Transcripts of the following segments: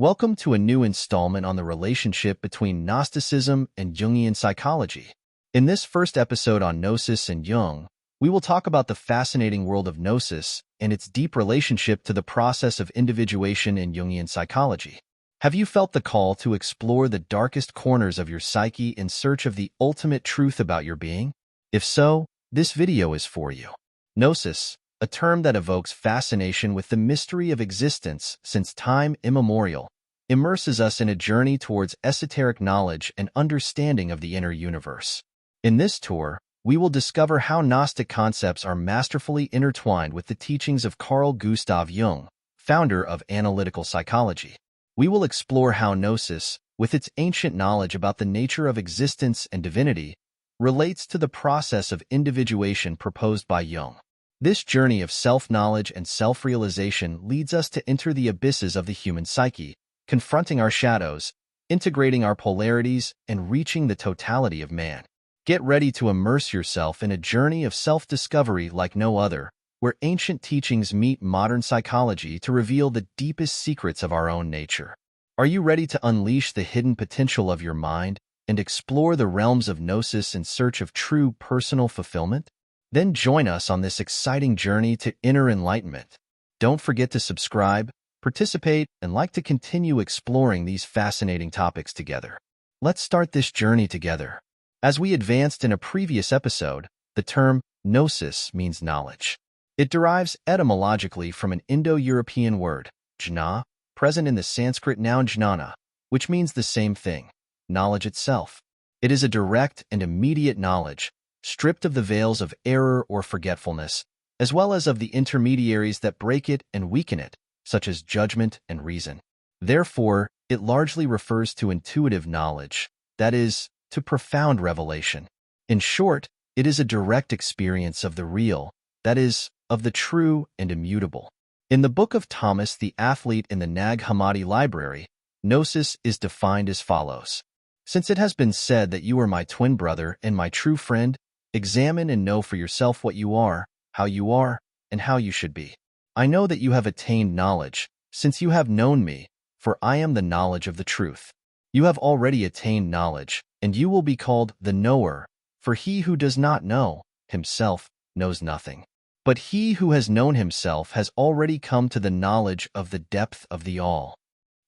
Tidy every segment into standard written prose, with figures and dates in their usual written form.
Welcome to a new installment on the relationship between Gnosticism and Jungian psychology. In this first episode on Gnosis and Jung, we will talk about the fascinating world of Gnosis and its deep relationship to the process of individuation in Jungian psychology. Have you felt the call to explore the darkest corners of your psyche in search of the ultimate truth about your being? If so, this video is for you. Gnosis, a term that evokes fascination with the mystery of existence since time immemorial, immerses us in a journey towards esoteric knowledge and understanding of the inner universe. In this tour, we will discover how Gnostic concepts are masterfully intertwined with the teachings of Carl Gustav Jung, founder of analytical psychology. We will explore how Gnosis, with its ancient knowledge about the nature of existence and divinity, relates to the process of individuation proposed by Jung. This journey of self-knowledge and self-realization leads us to enter the abysses of the human psyche, confronting our shadows, integrating our polarities, and reaching the totality of man. Get ready to immerse yourself in a journey of self-discovery like no other, where ancient teachings meet modern psychology to reveal the deepest secrets of our own nature. Are you ready to unleash the hidden potential of your mind and explore the realms of Gnosis in search of true personal fulfillment? Then join us on this exciting journey to inner enlightenment. Don't forget to subscribe, participate, and like to continue exploring these fascinating topics together. Let's start this journey together. As we advanced in a previous episode, the term Gnosis means knowledge. It derives etymologically from an Indo-European word, jna, present in the Sanskrit noun jnana, which means the same thing, knowledge itself. It is a direct and immediate knowledge, stripped of the veils of error or forgetfulness, as well as of the intermediaries that break it and weaken it, such as judgment and reason. Therefore, it largely refers to intuitive knowledge, that is, to profound revelation. In short, it is a direct experience of the real, that is, of the true and immutable. In the Book of Thomas the Athlete in the Nag Hammadi Library, Gnosis is defined as follows. Since it has been said that you are my twin brother and my true friend, examine and know for yourself what you are, and how you should be. I know that you have attained knowledge, since you have known me, for I am the knowledge of the truth. You have already attained knowledge, and you will be called the knower, for he who does not know himself knows nothing. But he who has known himself has already come to the knowledge of the depth of the all.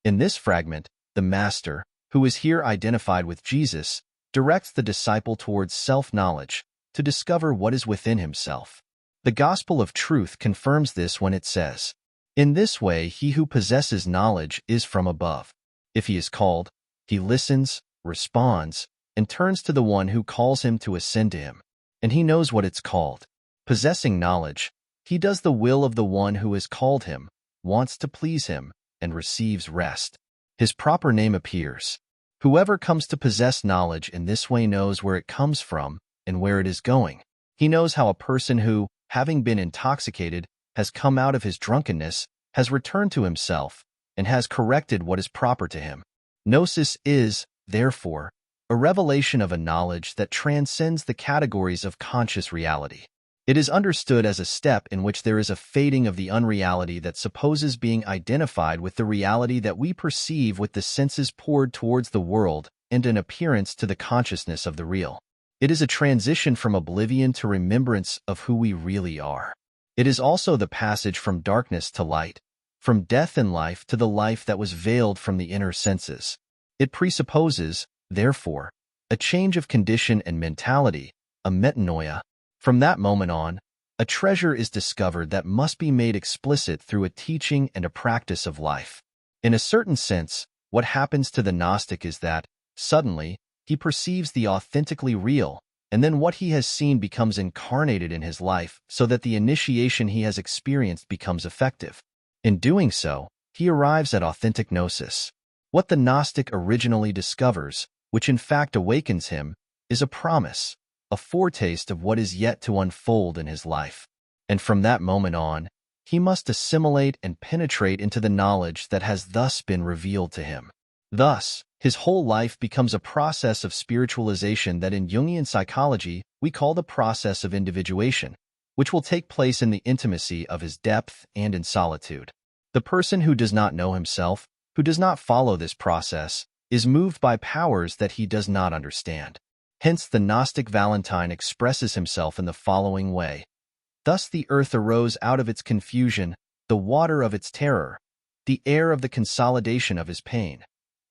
In this fragment, the Master, who is here identified with Jesus, directs the disciple towards self-knowledge, to discover what is within himself. The Gospel of Truth confirms this when it says, "In this way he who possesses knowledge is from above. If he is called, he listens, responds, and turns to the one who calls him to ascend to him, and he knows what it's called. Possessing knowledge, he does the will of the one who has called him, wants to please him, and receives rest. His proper name appears. Whoever comes to possess knowledge in this way knows where it comes from and where it is going. He knows how a person who, having been intoxicated, has come out of his drunkenness, has returned to himself, and has corrected what is proper to him. Gnosis is, therefore, a revelation of a knowledge that transcends the categories of conscious reality. It is understood as a step in which there is a fading of the unreality that supposes being identified with the reality that we perceive with the senses poured towards the world and an appearance to the consciousness of the real. It is a transition from oblivion to remembrance of who we really are. It is also the passage from darkness to light, from death and life to the life that was veiled from the inner senses. It presupposes, therefore, a change of condition and mentality, a metanoia. From that moment on, a treasure is discovered that must be made explicit through a teaching and a practice of life. In a certain sense, what happens to the Gnostic is that, suddenly, he perceives the authentically real, and then what he has seen becomes incarnated in his life so that the initiation he has experienced becomes effective. In doing so, he arrives at authentic Gnosis. What the Gnostic originally discovers, which in fact awakens him, is a promise, a foretaste of what is yet to unfold in his life. And from that moment on, he must assimilate and penetrate into the knowledge that has thus been revealed to him. Thus, his whole life becomes a process of spiritualization that in Jungian psychology we call the process of individuation, which will take place in the intimacy of his depth and in solitude. The person who does not know himself who does not follow this process is moved by powers that he does not understand. Hence, the Gnostic Valentine expresses himself in the following way. Thus the earth arose out of its confusion, the water of its terror, the air of the consolidation of his pain.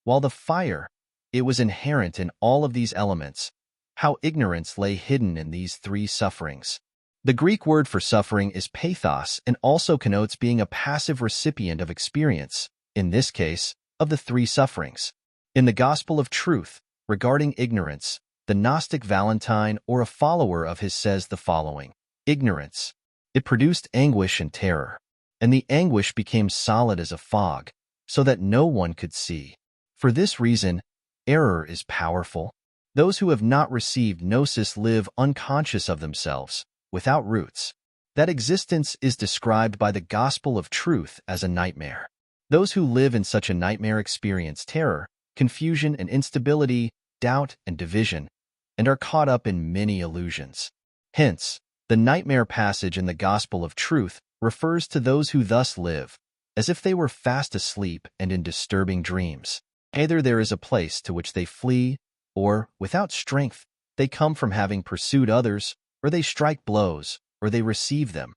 While the fire, it was inherent in all of these elements. How ignorance lay hidden in these three sufferings. The Greek word for suffering is pathos and also connotes being a passive recipient of experience, in this case, of the three sufferings. In the Gospel of Truth, regarding ignorance, the Gnostic Valentine or a follower of his says the following. Ignorance. It produced anguish and terror, and the anguish became solid as a fog, so that no one could see. For this reason, error is powerful. Those who have not received Gnosis live unconscious of themselves, without roots. That existence is described by the Gospel of Truth as a nightmare. Those who live in such a nightmare experience terror, confusion and instability, doubt and division, and are caught up in many illusions. Hence, the nightmare passage in the Gospel of Truth refers to those who thus live, as if they were fast asleep and in disturbing dreams. Either there is a place to which they flee, or, without strength, they come from having pursued others, or they strike blows, or they receive them,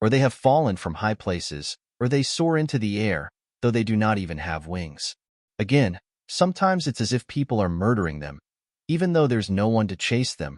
or they have fallen from high places, or they soar into the air, though they do not even have wings. Again, sometimes it's as if people are murdering them, even though there's no one to chase them,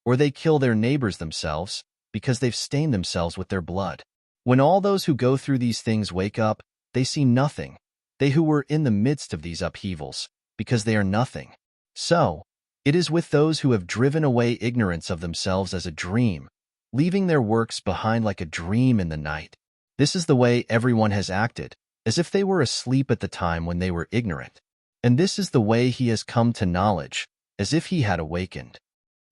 or they kill their neighbors themselves because they've stained themselves with their blood. When all those who go through these things wake up, they see nothing, they who were in the midst of these upheavals, because they are nothing. So, it is with those who have driven away ignorance of themselves as a dream, leaving their works behind like a dream in the night. This is the way everyone has acted, as if they were asleep at the time when they were ignorant. And this is the way he has come to knowledge, as if he had awakened.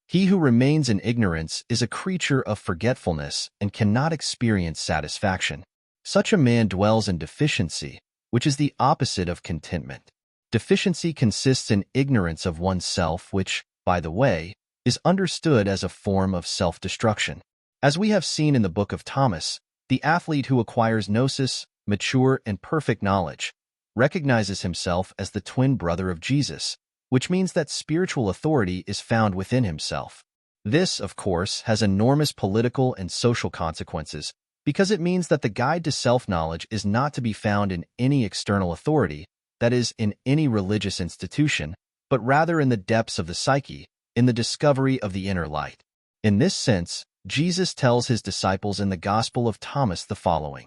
He who remains in ignorance is a creature of forgetfulness and cannot experience satisfaction. Such a man dwells in deficiency, which is the opposite of contentment. Deficiency consists in ignorance of oneself, which, by the way, is understood as a form of self-destruction. As we have seen in the Book of Thomas, the athlete who acquires Gnosis, mature and perfect knowledge, recognizes himself as the twin brother of Jesus, which means that spiritual authority is found within himself. This, of course, has enormous political and social consequences, because it means that the guide to self-knowledge is not to be found in any external authority, that is, in any religious institution, but rather in the depths of the psyche, in the discovery of the inner light. In this sense, Jesus tells his disciples in the Gospel of Thomas the following.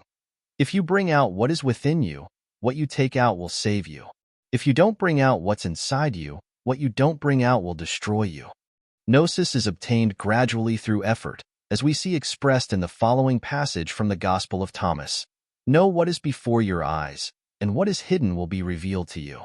If you bring out what is within you, what you take out will save you. If you don't bring out what's inside you, what you don't bring out will destroy you. Gnosis is obtained gradually through effort, as we see expressed in the following passage from the Gospel of Thomas. Know what is before your eyes, and what is hidden will be revealed to you.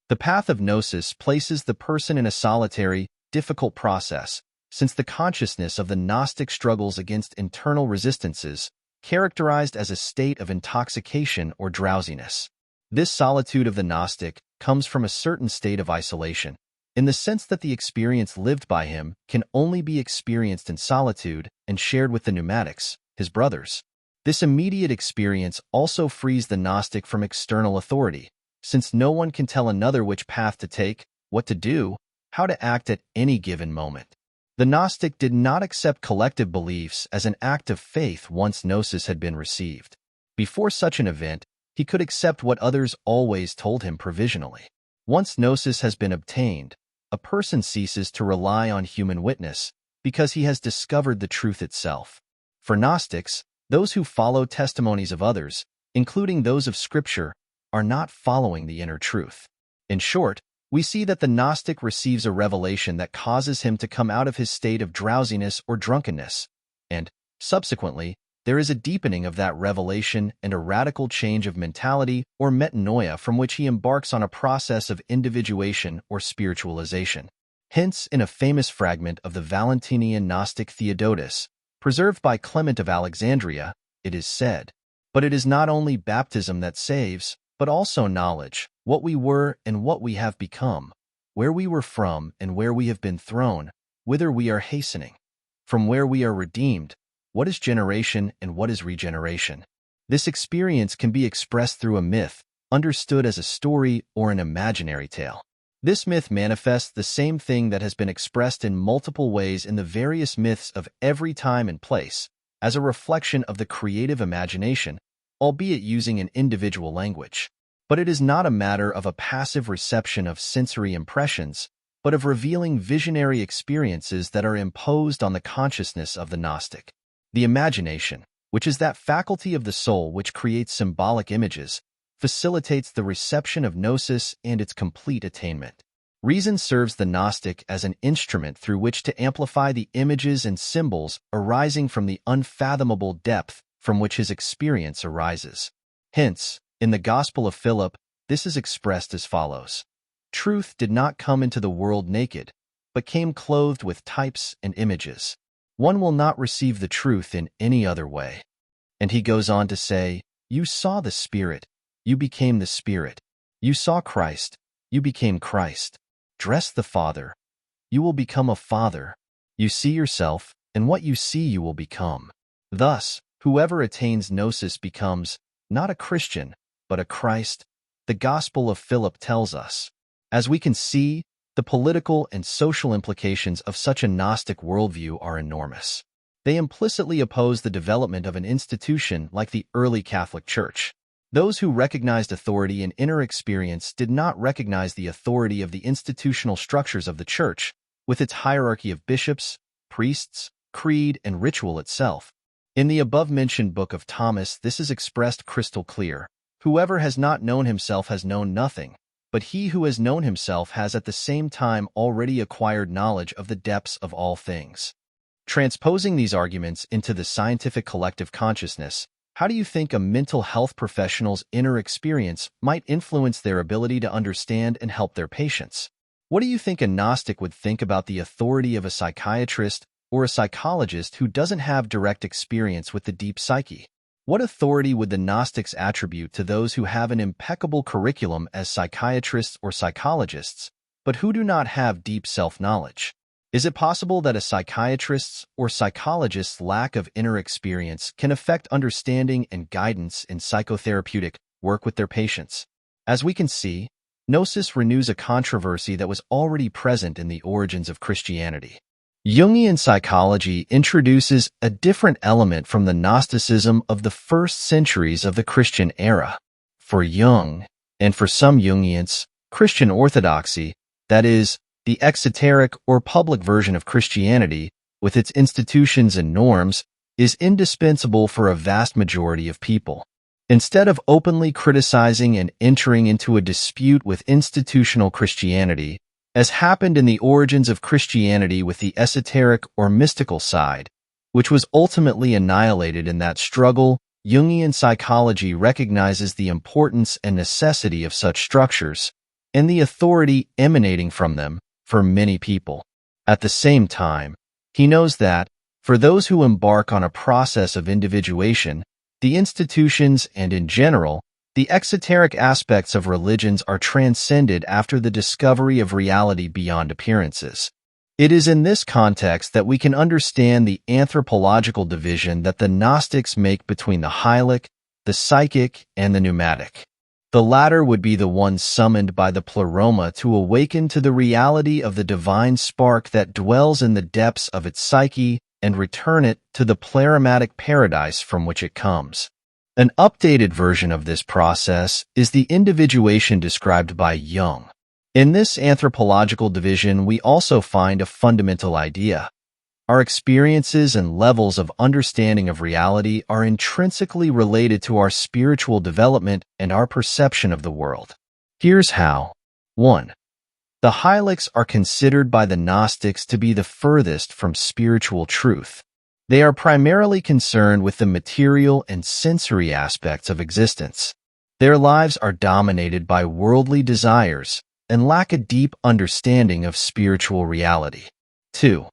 The path of Gnosis places the person in a solitary, difficult process, since the consciousness of the Gnostic struggles against internal resistances, characterized as a state of intoxication or drowsiness. This solitude of the Gnostic comes from a certain state of isolation, in the sense that the experience lived by him can only be experienced in solitude and shared with the pneumatics, his brothers. This immediate experience also frees the Gnostic from external authority, since no one can tell another which path to take, what to do, how to act at any given moment. The Gnostic did not accept collective beliefs as an act of faith once Gnosis had been received. Before such an event, he could accept what others always told him provisionally. Once Gnosis has been obtained, a person ceases to rely on human witness because he has discovered the truth itself. For Gnostics, those who follow testimonies of others, including those of Scripture, are not following the inner truth. In short, we see that the Gnostic receives a revelation that causes him to come out of his state of drowsiness or drunkenness, and, subsequently, there is a deepening of that revelation and a radical change of mentality or metanoia from which he embarks on a process of individuation or spiritualization. Hence, in a famous fragment of the Valentinian Gnostic Theodotus, preserved by Clement of Alexandria, it is said, "But it is not only baptism that saves, but also knowledge, what we were and what we have become, where we were from and where we have been thrown, whither we are hastening, from where we are redeemed, what is generation and what is regeneration." This experience can be expressed through a myth, understood as a story or an imaginary tale. This myth manifests the same thing that has been expressed in multiple ways in the various myths of every time and place, as a reflection of the creative imagination, albeit using an individual language. But it is not a matter of a passive reception of sensory impressions, but of revealing visionary experiences that are imposed on the consciousness of the Gnostic. The imagination, which is that faculty of the soul which creates symbolic images, facilitates the reception of Gnosis and its complete attainment. Reason serves the Gnostic as an instrument through which to amplify the images and symbols arising from the unfathomable depth from which his experience arises. Hence, in the Gospel of Philip, this is expressed as follows. Truth did not come into the world naked, but came clothed with types and images. One will not receive the truth in any other way. And he goes on to say, you saw the Spirit, you became the Spirit. You saw Christ, you became Christ. Dress the Father, you will become a father. You see yourself, and what you see you will become. Thus, whoever attains Gnosis becomes, not a Christian, but a Christ, the Gospel of Philip tells us. As we can see, the political and social implications of such a Gnostic worldview are enormous. They implicitly oppose the development of an institution like the early Catholic Church. Those who recognized authority in inner experience did not recognize the authority of the institutional structures of the Church, with its hierarchy of bishops, priests, creed, and ritual itself. In the above-mentioned Book of Thomas, this is expressed crystal clear. Whoever has not known himself has known nothing, but he who has known himself has at the same time already acquired knowledge of the depths of all things. Transposing these arguments into the scientific collective consciousness, how do you think a mental health professional's inner experience might influence their ability to understand and help their patients? What do you think a Gnostic would think about the authority of a psychiatrist or a psychologist who doesn't have direct experience with the deep psyche? What authority would the Gnostics attribute to those who have an impeccable curriculum as psychiatrists or psychologists, but who do not have deep self-knowledge? Is it possible that a psychiatrist's or psychologist's lack of inner experience can affect understanding and guidance in psychotherapeutic work with their patients? As we can see, Gnosis renews a controversy that was already present in the origins of Christianity. Jungian psychology introduces a different element from the Gnosticism of the first centuries of the Christian era. For Jung, and for some Jungians, Christian orthodoxy, that is, the exoteric or public version of Christianity, with its institutions and norms, is indispensable for a vast majority of people. Instead of openly criticizing and entering into a dispute with institutional Christianity, as happened in the origins of Christianity with the esoteric or mystical side, which was ultimately annihilated in that struggle, Jungian psychology recognizes the importance and necessity of such structures, and the authority emanating from them, for many people. At the same time, he knows that, for those who embark on a process of individuation, the institutions and, in general, the exoteric aspects of religions are transcended after the discovery of reality beyond appearances. It is in this context that we can understand the anthropological division that the Gnostics make between the hylic, the psychic, and the pneumatic. The latter would be the one summoned by the pleroma to awaken to the reality of the divine spark that dwells in the depths of its psyche and return it to the pleromatic paradise from which it comes. An updated version of this process is the individuation described by Jung. In this anthropological division, we also find a fundamental idea. Our experiences and levels of understanding of reality are intrinsically related to our spiritual development and our perception of the world. Here's how. 1. The hylics are considered by the Gnostics to be the furthest from spiritual truth. They are primarily concerned with the material and sensory aspects of existence. Their lives are dominated by worldly desires and lack a deep understanding of spiritual reality. 2.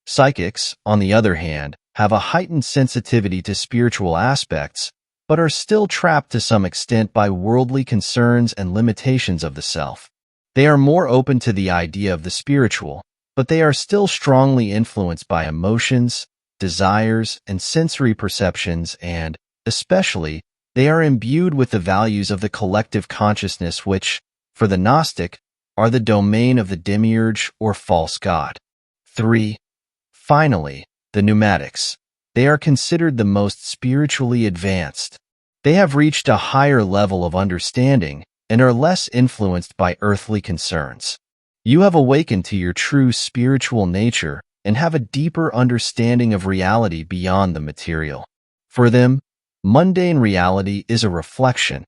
Psychics, on the other hand, have a heightened sensitivity to spiritual aspects, but are still trapped to some extent by worldly concerns and limitations of the self. They are more open to the idea of the spiritual, but they are still strongly influenced by emotions, desires, and sensory perceptions and, especially, They are imbued with the values of the collective consciousness which, for the Gnostic, are the domain of the demiurge or false god. 3. Finally, the pneumatics. They are considered the most spiritually advanced. They have reached a higher level of understanding and are less influenced by earthly concerns. You have awakened to your true spiritual nature and have a deeper understanding of reality beyond the material. For them, mundane reality is a reflection,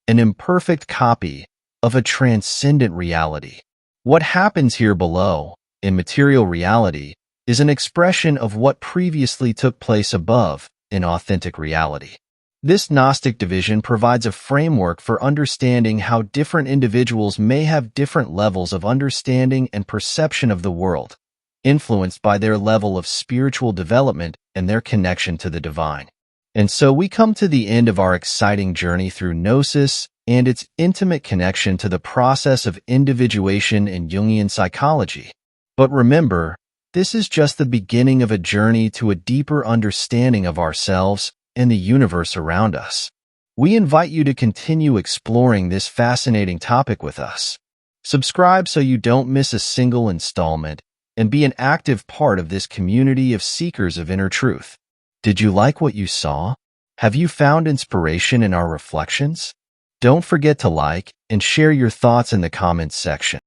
an imperfect copy of a transcendent reality. What happens here below, in material reality, is an expression of what previously took place above in authentic reality. This Gnostic division provides a framework for understanding how different individuals may have different levels of understanding and perception of the world, influenced by their level of spiritual development and their connection to the divine. And so we come to the end of our exciting journey through Gnosis and its intimate connection to the process of individuation in Jungian psychology. But remember, this is just the beginning of a journey to a deeper understanding of ourselves and the universe around us. We invite you to continue exploring this fascinating topic with us. Subscribe so you don't miss a single installment and be an active part of this community of seekers of inner truth. Did you like what you saw? Have you found inspiration in our reflections? Don't forget to like and share your thoughts in the comments section.